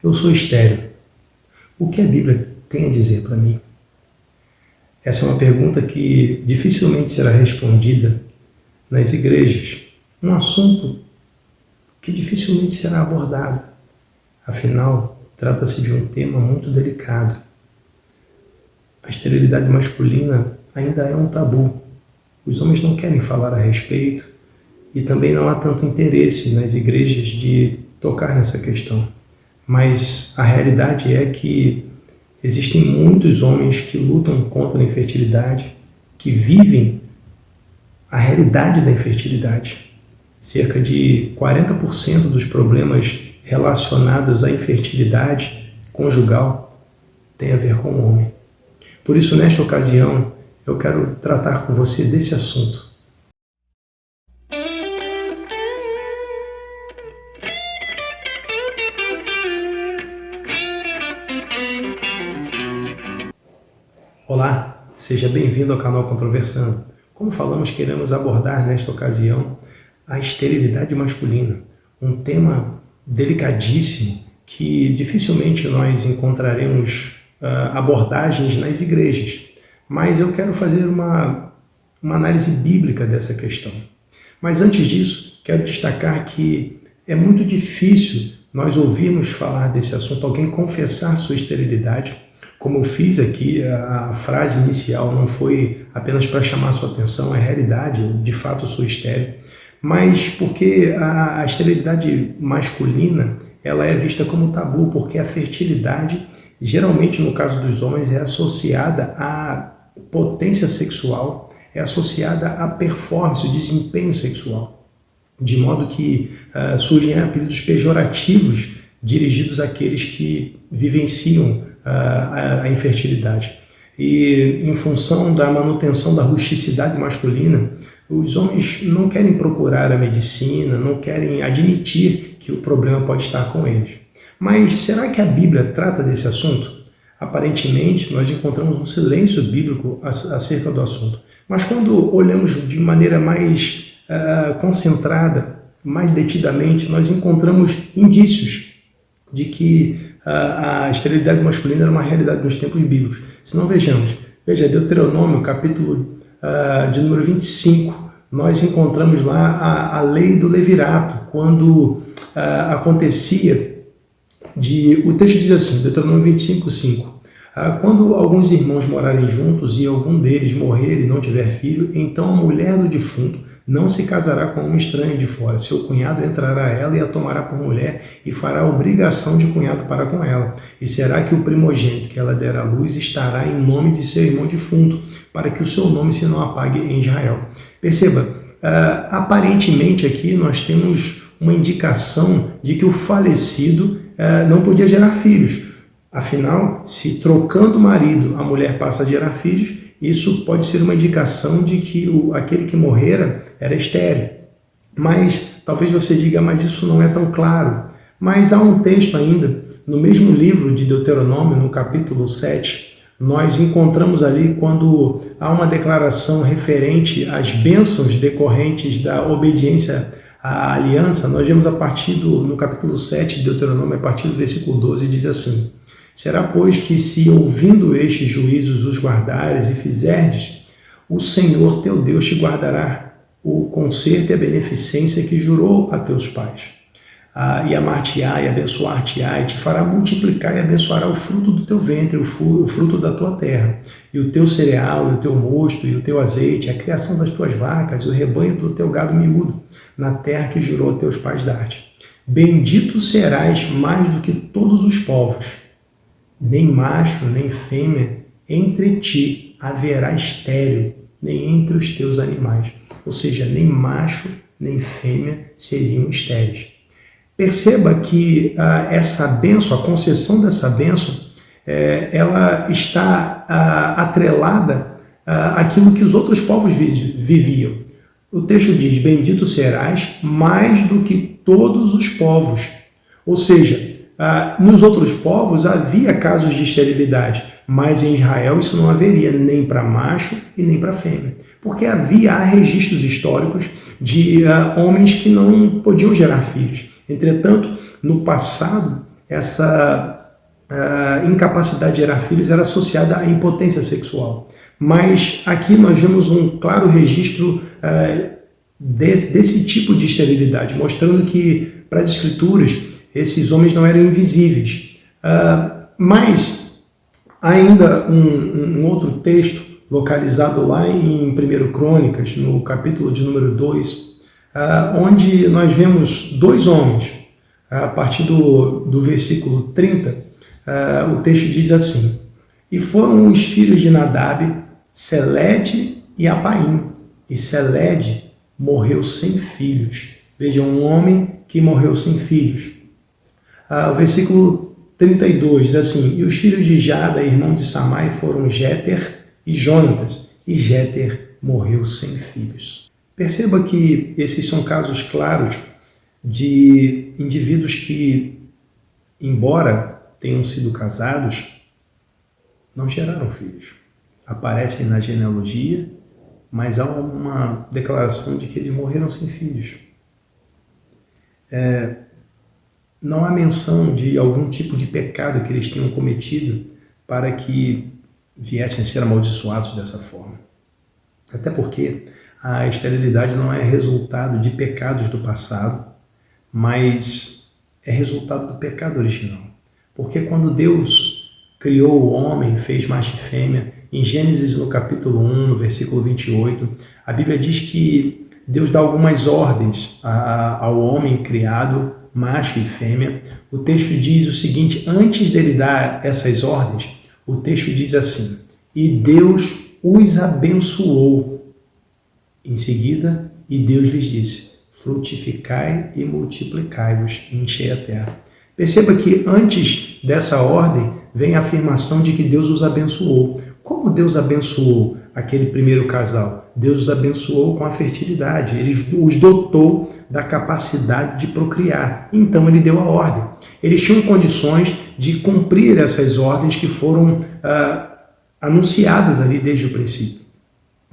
Eu sou estéril. O que a Bíblia tem a dizer para mim? Essa é uma pergunta que dificilmente será respondida nas igrejas. Um assunto que dificilmente será abordado. Afinal, trata-se de um tema muito delicado. A esterilidade masculina ainda é um tabu. Os homens não querem falar a respeito e também não há tanto interesse nas igrejas de tocar nessa questão. Mas a realidade é que existem muitos homens que lutam contra a infertilidade, que vivem a realidade da infertilidade. Cerca de 40% dos problemas relacionados à infertilidade conjugal tem a ver com o homem. Por isso, nesta ocasião, eu quero tratar com você desse assunto. Olá, seja bem-vindo ao canal Controversando. Como falamos, queremos abordar nesta ocasião a esterilidade masculina, um tema delicadíssimo que dificilmente nós encontraremos abordagens nas igrejas. Mas eu quero fazer uma análise bíblica dessa questão. Mas antes disso, quero destacar que é muito difícil nós ouvirmos falar desse assunto, alguém confessar sua esterilidade. Como eu fiz aqui, a frase inicial não foi apenas para chamar sua atenção, é realidade, de fato eu sou estéril, mas porque a esterilidade masculina ela é vista como tabu, porque a fertilidade, geralmente no caso dos homens, é associada à potência sexual, é associada à performance, o desempenho sexual, de modo que surgem apelidos pejorativos dirigidos àqueles que vivenciam a infertilidade. E em função da manutenção da rusticidade masculina, os homens não querem procurar a medicina, não querem admitir que o problema pode estar com eles. Mas será que a Bíblia trata desse assunto? Aparentemente, nós encontramos um silêncio bíblico acerca do assunto. Mas quando olhamos de maneira mais concentrada, mais detidamente, nós encontramos indícios de que a esterilidade masculina era uma realidade nos tempos bíblicos. Se não vejamos, veja, Deuteronômio, capítulo de número 25, nós encontramos lá a lei do levirato, quando acontecia o texto diz assim, Deuteronômio 25, 5, quando alguns irmãos morarem juntos e algum deles morrer e não tiver filho, então a mulher do defunto não se casará com um estranho de fora. Seu cunhado entrará a ela e a tomará por mulher e fará obrigação de cunhado para com ela. E será que o primogênito que ela der à luz estará em nome de seu irmão defunto, para que o seu nome se não apague em Israel. Perceba, aparentemente aqui nós temos uma indicação de que o falecido não podia gerar filhos. Afinal, se trocando o marido a mulher passa a gerar filhos, isso pode ser uma indicação de que aquele que morrera era estéril. Mas talvez você diga, mas isso não é tão claro. Mas há um texto ainda, no mesmo livro de Deuteronômio, no capítulo 7, nós encontramos ali quando há uma declaração referente às bênçãos decorrentes da obediência à aliança. Nós vemos no capítulo 7 de Deuteronômio, a partir do versículo 12, diz assim: será, pois, que se ouvindo estes juízos os guardares e fizerdes, o Senhor teu Deus te guardará o conserto e a beneficência que jurou a teus pais. E amar-te-á e abençoar-te-á, e te fará multiplicar e abençoará o fruto do teu ventre, o fruto da tua terra, e o teu cereal, e o teu mosto, e o teu azeite, a criação das tuas vacas, e o rebanho do teu gado miúdo, na terra que jurou a teus pais dar-te. Bendito serás mais do que todos os povos, nem macho, nem fêmea, entre ti haverá estéril, nem entre os teus animais. Ou seja, nem macho, nem fêmea seriam estéreis. Perceba que essa bênção, a concessão dessa bênção, ela está atrelada àquilo que os outros povos viviam. O texto diz, bendito serás mais do que todos os povos. Ou seja, nos outros povos havia casos de esterilidade, mas em Israel isso não haveria nem para macho e nem para fêmea, porque há registros históricos de homens que não podiam gerar filhos. Entretanto, no passado, essa incapacidade de gerar filhos era associada à impotência sexual. Mas aqui nós vemos um claro registro desse tipo de esterilidade, mostrando que, para as Escrituras, esses homens não eram invisíveis. Mas ainda um outro texto, localizado lá em 1 Crônicas, no capítulo de número 2, onde nós vemos dois homens. A partir do versículo 30, o texto diz assim: E foram os filhos de Nadab, Selede e Apaim, e Selede morreu sem filhos. Veja, um homem que morreu sem filhos. O versículo 32 diz assim: E os filhos de Jada, irmão de Samai, foram Jéter e Jonatas, e Jéter morreu sem filhos. Perceba que esses são casos claros de indivíduos que, embora tenham sido casados, não geraram filhos. Aparecem na genealogia, mas há uma declaração de que eles morreram sem filhos. Não há menção de algum tipo de pecado que eles tenham cometido para que viessem a ser amaldiçoados dessa forma. Até porque a esterilidade não é resultado de pecados do passado, mas é resultado do pecado original. Porque quando Deus criou o homem, fez macho e fêmea, em Gênesis no capítulo 1, no versículo 28, a Bíblia diz que Deus dá algumas ordens ao homem criado, macho e fêmea. O texto diz o seguinte: antes dele dar essas ordens, o texto diz assim: E Deus os abençoou. Em seguida, e Deus lhes disse: frutificai e multiplicai-vos e enchei a terra. Perceba que antes dessa ordem vem a afirmação de que Deus os abençoou. Como Deus abençoou aquele primeiro casal? Deus os abençoou com a fertilidade. Ele os dotou da capacidade de procriar. Então ele deu a ordem. Eles tinham condições de cumprir essas ordens que foram anunciadas ali desde o princípio.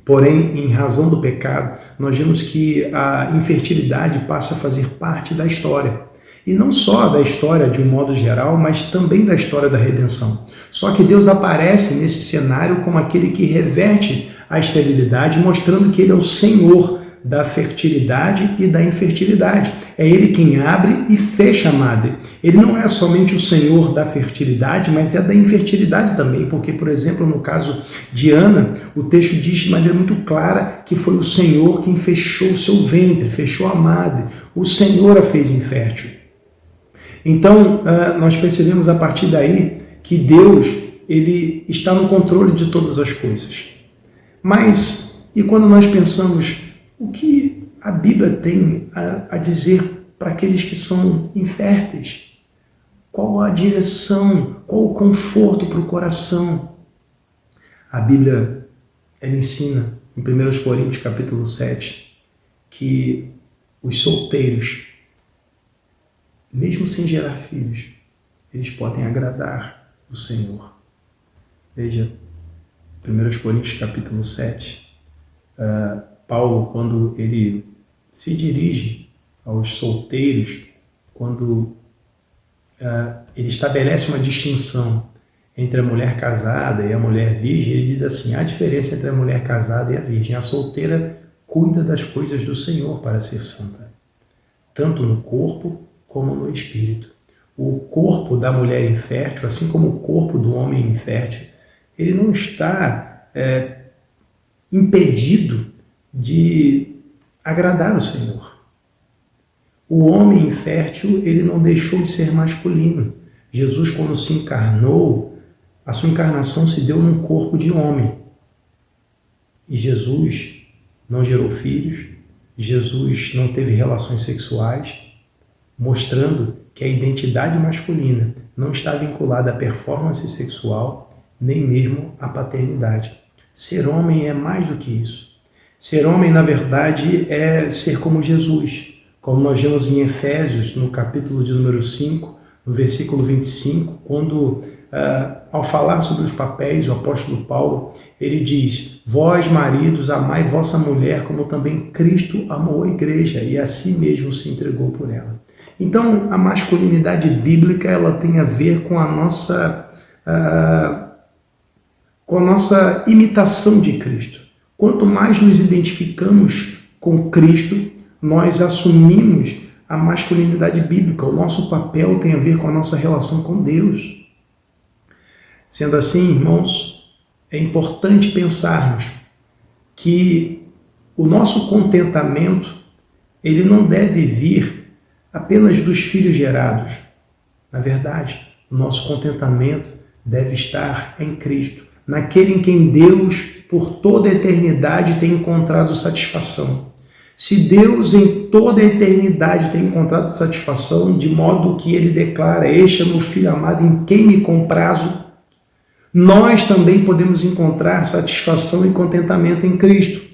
Porém, em razão do pecado, nós vemos que a infertilidade passa a fazer parte da história. E não só da história de um modo geral, mas também da história da redenção. Só que Deus aparece nesse cenário como aquele que reverte a esterilidade, mostrando que Ele é o Senhor da fertilidade e da infertilidade. É Ele quem abre e fecha a madre. Ele não é somente o Senhor da fertilidade, mas é da infertilidade também, porque, por exemplo, no caso de Ana, o texto diz de maneira muito clara que foi o Senhor quem fechou o seu ventre, fechou a madre. O Senhor a fez infértil. Então, nós percebemos a partir daí que Deus, Ele está no controle de todas as coisas. Mas, e quando nós pensamos o que a Bíblia tem a dizer para aqueles que são inférteis? Qual a direção? Qual o conforto para o coração? A Bíblia, ela ensina em 1 Coríntios capítulo 7 que os solteiros, mesmo sem gerar filhos, eles podem agradar o Senhor. Veja, 1 Coríntios capítulo 7, Paulo, quando ele se dirige aos solteiros, quando ele estabelece uma distinção entre a mulher casada e a mulher virgem, ele diz assim: há diferença entre a mulher casada e a virgem. A solteira cuida das coisas do Senhor para ser santa, tanto no corpo como no espírito. O corpo da mulher infértil, assim como o corpo do homem infértil, ele não está impedido de agradar o Senhor. O homem infértil, ele não deixou de ser masculino. Jesus, quando se encarnou, a sua encarnação se deu num corpo de homem. E Jesus não gerou filhos, Jesus não teve relações sexuais, mostrando que a identidade masculina não está vinculada à performance sexual, nem mesmo à paternidade. Ser homem é mais do que isso. Ser homem, na verdade, é ser como Jesus, como nós vemos em Efésios, no capítulo de número 5, no versículo 25, quando, ao falar sobre os papéis, o apóstolo Paulo, ele diz: vós, maridos, amai vossa mulher, como também Cristo amou a igreja e a si mesmo se entregou por ela. Então, a masculinidade bíblica ela tem a ver com a nossa imitação de Cristo. Quanto mais nos identificamos com Cristo, nós assumimos a masculinidade bíblica. O nosso papel tem a ver com a nossa relação com Deus. Sendo assim, irmãos, é importante pensarmos que o nosso contentamento ele não deve vir apenas dos filhos gerados. Na verdade, o nosso contentamento deve estar em Cristo, naquele em quem Deus, por toda a eternidade, tem encontrado satisfação. Se Deus, em toda a eternidade, tem encontrado satisfação, de modo que Ele declara: este é meu Filho amado em quem me comprazo, nós também podemos encontrar satisfação e contentamento em Cristo.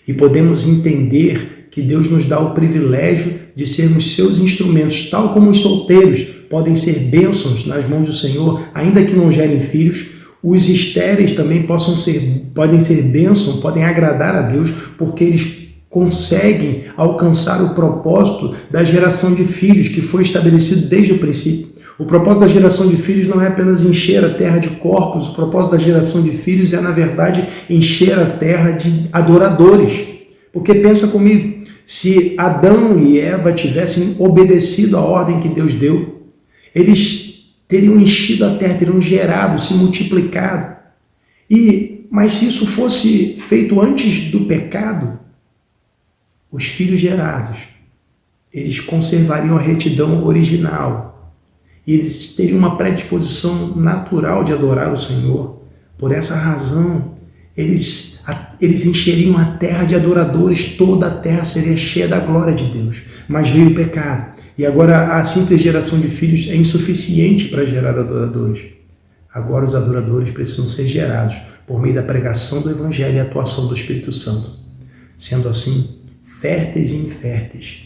E podemos entender que Deus nos dá o privilégio de sermos seus instrumentos, tal como os solteiros podem ser bênçãos nas mãos do Senhor, ainda que não gerem filhos. Os estéreis também podem ser bênção, podem agradar a Deus, porque eles conseguem alcançar o propósito da geração de filhos que foi estabelecido desde o princípio. O propósito da geração de filhos não é apenas encher a terra de corpos, o propósito da geração de filhos é, na verdade, encher a terra de adoradores. Porque pensa comigo, se Adão e Eva tivessem obedecido à ordem que Deus deu, eles teriam enchido a terra, teriam gerado, se multiplicado. Mas se isso fosse feito antes do pecado, os filhos gerados, eles conservariam a retidão original. E eles teriam uma predisposição natural de adorar o Senhor. Por essa razão, eles encheriam a terra de adoradores, toda a terra seria cheia da glória de Deus. Mas veio o pecado. E agora a simples geração de filhos é insuficiente para gerar adoradores. Agora os adoradores precisam ser gerados por meio da pregação do Evangelho e atuação do Espírito Santo. Sendo assim, férteis e inférteis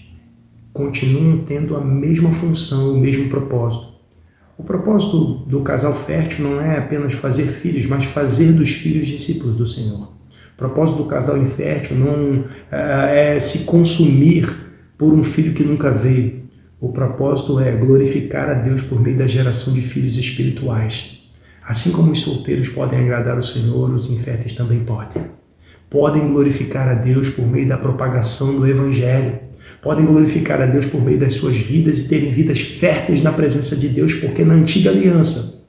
continuam tendo a mesma função, o mesmo propósito. O propósito do casal fértil não é apenas fazer filhos, mas fazer dos filhos discípulos do Senhor. O propósito do casal infértil não é se consumir por um filho que nunca veio. O propósito é glorificar a Deus por meio da geração de filhos espirituais. Assim como os solteiros podem agradar o Senhor, os inférteis também podem. Podem glorificar a Deus por meio da propagação do Evangelho. Podem glorificar a Deus por meio das suas vidas e terem vidas férteis na presença de Deus, porque na antiga aliança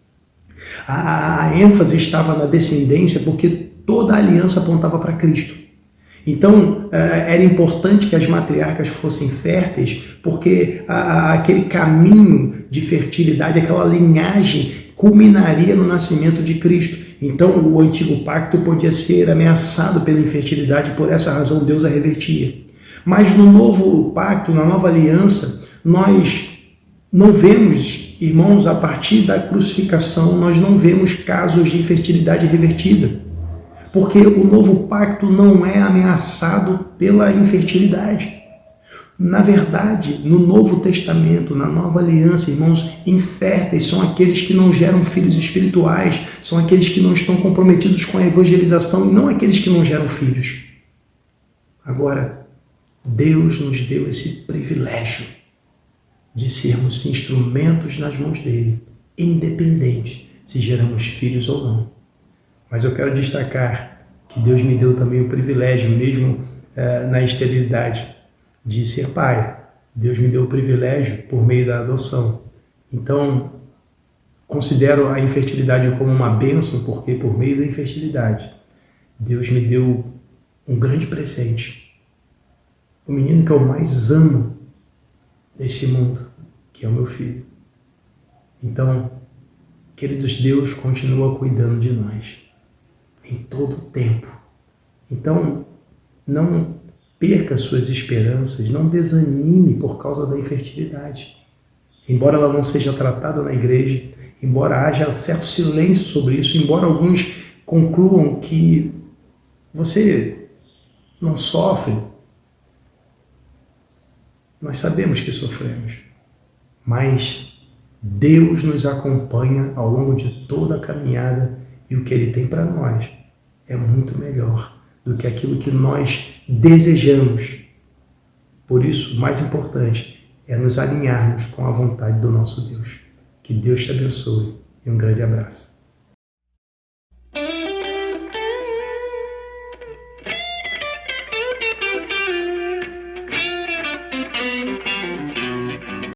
a ênfase estava na descendência, porque toda a aliança apontava para Cristo. Então era importante que as matriarcas fossem férteis, porque aquele caminho de fertilidade, aquela linhagem culminaria no nascimento de Cristo. Então o antigo pacto podia ser ameaçado pela infertilidade, por essa razão Deus a revertia. Mas no novo pacto, na nova aliança, nós não vemos, irmãos, a partir da crucificação, nós não vemos casos de infertilidade revertida. Porque o novo pacto não é ameaçado pela infertilidade. Na verdade, no Novo Testamento, na Nova Aliança, irmãos, inférteis são aqueles que não geram filhos espirituais, são aqueles que não estão comprometidos com a evangelização e não aqueles que não geram filhos. Agora, Deus nos deu esse privilégio de sermos instrumentos nas mãos dele, independente se geramos filhos ou não. Mas eu quero destacar que Deus me deu também o privilégio, mesmo na esterilidade, de ser pai. Deus me deu o privilégio por meio da adoção. Então, considero a infertilidade como uma bênção, porque por meio da infertilidade, Deus me deu um grande presente. O menino que eu mais amo nesse mundo, que é o meu filho. Então, queridos, Deus continua cuidando de nós em todo o tempo. Então, não perca suas esperanças, não desanime por causa da infertilidade. Embora ela não seja tratada na igreja, embora haja certo silêncio sobre isso, embora alguns concluam que você não sofre, nós sabemos que sofremos, mas Deus nos acompanha ao longo de toda a caminhada e o que Ele tem para nós é muito melhor do que aquilo que nós desejamos. Por isso, o mais importante é nos alinharmos com a vontade do nosso Deus. Que Deus te abençoe e um grande abraço.